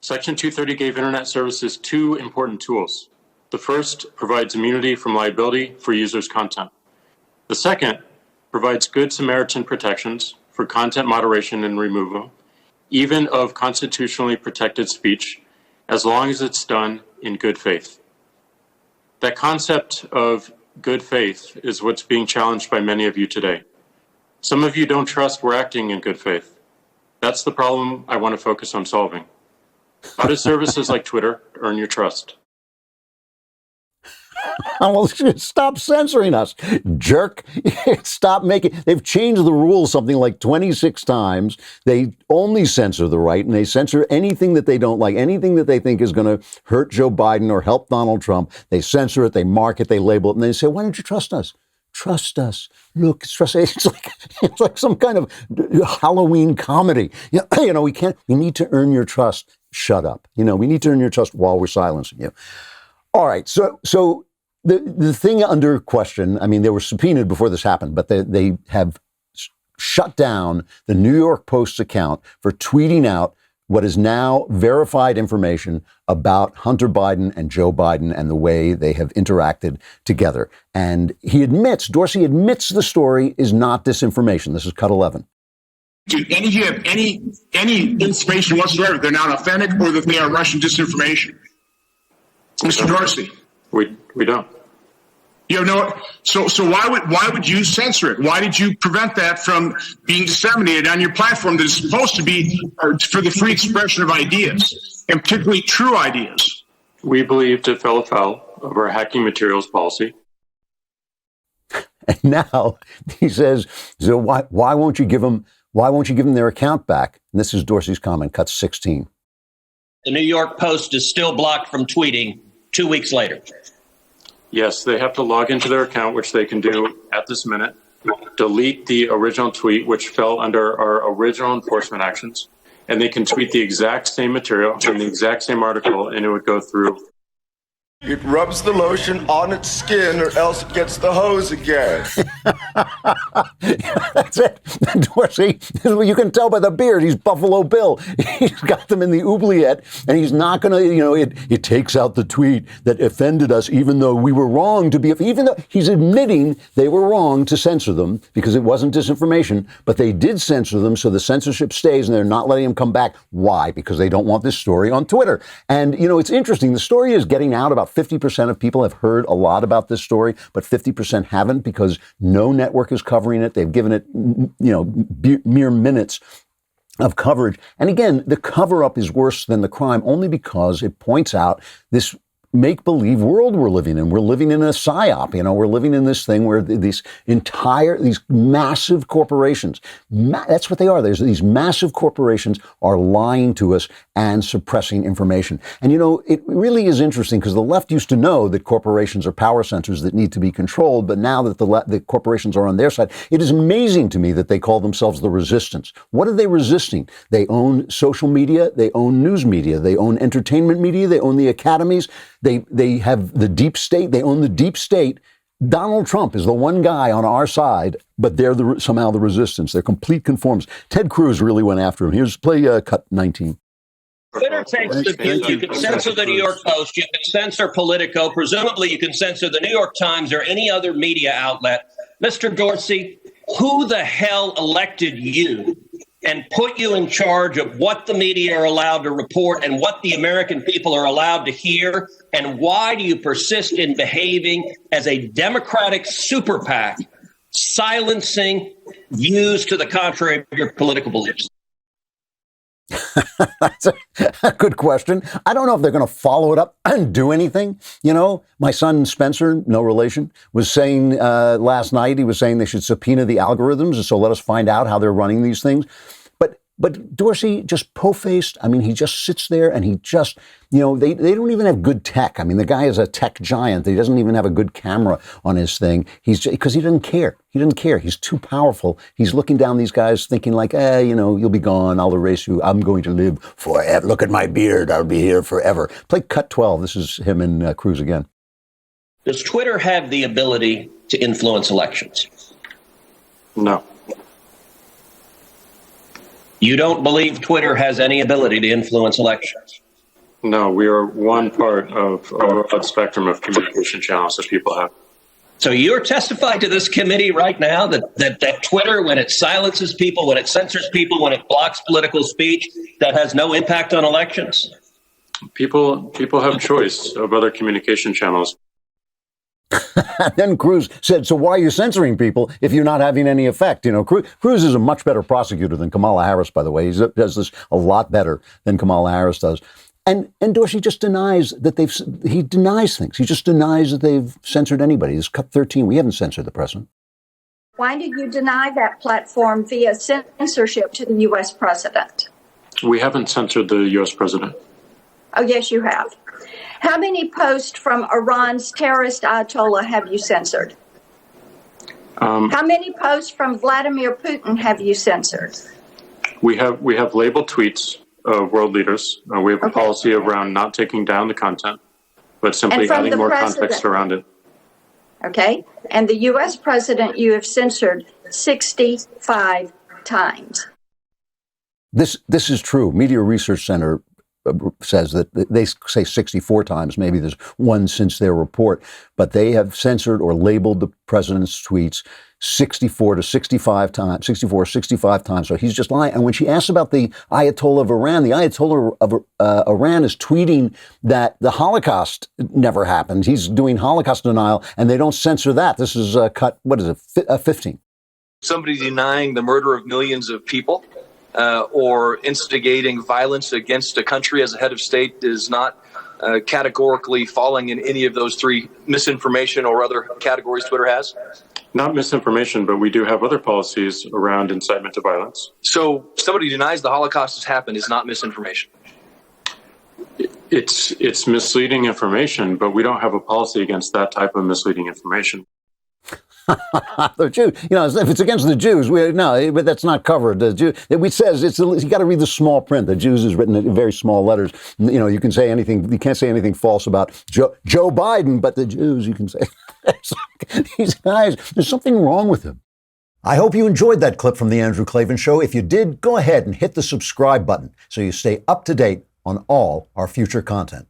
Section 230 gave internet services two important tools. The first provides immunity from liability for users' content. The second provides good Samaritan protections for content moderation and removal, even of constitutionally protected speech, as long as it's done in good faith. That concept of good faith is what's being challenged by many of you today. Some of you don't trust we're acting in good faith. That's the problem I want to focus on solving. How do services like Twitter earn your trust? Well, stop censoring us, jerk. Stop making. They've changed the rules something like 26 times. They only censor the right, and they censor anything that they don't like, anything that they think is going to hurt Joe Biden or help Donald Trump. They censor it, they mark it, they label it, and they say, why don't you trust us? Trust us. Look, it's like some kind of Halloween comedy. We need to earn your trust. Shut up. We need to earn your trust while we're silencing you. All right. So the thing under question, I mean, they were subpoenaed before this happened, but they have shut down the New York Post's account for tweeting out what is now verified information about Hunter Biden and Joe Biden and the way they have interacted together. And Dorsey admits the story is not disinformation. This is cut 11. If you have any information whatsoever, they're not authentic or that they are Russian disinformation. Mr. Dorsey. We don't. So why would you censor it? Why did you prevent that from being disseminated on your platform that is supposed to be for the free expression of ideas, and particularly true ideas? We believed it fell afoul of our hacking materials policy. And now he says, so why won't you give them their account back? And this is Dorsey's comment, cut 16. The New York Post is still blocked from tweeting 2 weeks later. Yes, they have to log into their account, which they can do at this minute, delete the original tweet, which fell under our original enforcement actions, and they can tweet the exact same material in the exact same article, and it would go through. It rubs the lotion on its skin or else it gets the hose again. That's it. Dorsey, you can tell by the beard, he's Buffalo Bill. He's got them in the oubliette, and he's not going to, it takes out the tweet that offended us, even though we were wrong even though he's admitting they were wrong to censor them because it wasn't disinformation, but they did censor them, so the censorship stays, and they're not letting them come back. Why? Because they don't want this story on Twitter. And, it's interesting. The story is getting out. About 50% of people have heard a lot about this story, but 50% haven't because no network is covering it. They've given it, mere minutes of coverage. And again, the cover-up is worse than the crime only because it points out this make-believe world we're living in. We're living in a psyop. We're living in this thing where these massive corporations, that's what they are. These massive corporations are lying to us and suppressing information. And, it really is interesting because the left used to know that corporations are power centers that need to be controlled. But now that the corporations are on their side, it is amazing to me that they call themselves the resistance. What are they resisting? They own social media. They own news media. They own entertainment media. They own the academies. They have the deep state. They own the deep state. Donald Trump is the one guy on our side, but they're somehow the resistance. They're complete conformists. Ted Cruz really went after him. Here's play cut 19. Twitter takes the view you can censor the New York Post, you can censor Politico, presumably you can censor the New York Times or any other media outlet. Mr. Dorsey, who the hell elected you and put you in charge of what the media are allowed to report and what the American people are allowed to hear? And why do you persist in behaving as a Democratic super PAC, silencing views to the contrary of your political beliefs? That's a good question. I don't know if they're going to follow it up and do anything. My son Spencer, no relation, was saying last night, he was saying they should subpoena the algorithms. So let us find out how they're running these things. But Dorsey just po-faced. I mean, he just sits there and he just, they don't even have good tech. I mean, the guy is a tech giant. He doesn't even have a good camera on his thing. Because he doesn't care. He doesn't care. He's too powerful. He's looking down these guys thinking like, you'll be gone. I'll erase you. I'm going to live forever. Look at my beard. I'll be here forever. Play cut 12. This is him and Cruz again. Does Twitter have the ability to influence elections? No. You don't believe Twitter has any ability to influence elections? No, we are one part of a broad spectrum of communication channels that people have. So you're testifying to this committee right now that Twitter, when it silences people, when it censors people, when it blocks political speech, that has no impact on elections? People have choice of other communication channels. Then Cruz said, so why are you censoring people if you're not having any effect? You know, Cruz is a much better prosecutor than Kamala Harris, by the way. He does this a lot better than Kamala Harris does. And Dorsey just denies that he denies things. He just denies that they've censored anybody. This Cut 13, we haven't censored the president. Why did you deny that platform via censorship to the U.S. president? We haven't censored the U.S. president. Oh, yes, you have. How many posts from Iran's terrorist Ayatollah have you censored? How many posts from Vladimir Putin have you censored? We have labeled tweets of world leaders. We have a policy around not taking down the content, but simply adding more context around it. Okay. And the U.S. president you have censored 65 times. This is true. Media Research Center says that they say 64 times. Maybe there's one since their report, but they have censored or labeled the president's tweets 64 to 65 times, 64, 65 times. So he's just lying. And when she asks about the Ayatollah of Iran, the Ayatollah of Iran is tweeting that the Holocaust never happened. He's doing Holocaust denial, and they don't censor that. This is cut, 15. Somebody denying the murder of millions of people or instigating violence against a country as a head of state is not categorically falling in any of those three, misinformation or other categories Twitter has? Not misinformation, but we do have other policies around incitement to violence. So somebody denies the Holocaust has happened is not misinformation? It's misleading information, but we don't have a policy against that type of misleading information. The Jews, if it's against the Jews, but that's not covered. The Jew, it says you got to read the small print. The Jews is written in very small letters. You can say anything. You can't say anything false about Joe Biden, but the Jews, you can say. These guys, there's something wrong with them. I hope you enjoyed that clip from the Andrew Klavan Show. If you did, go ahead and hit the subscribe button so you stay up to date on all our future content.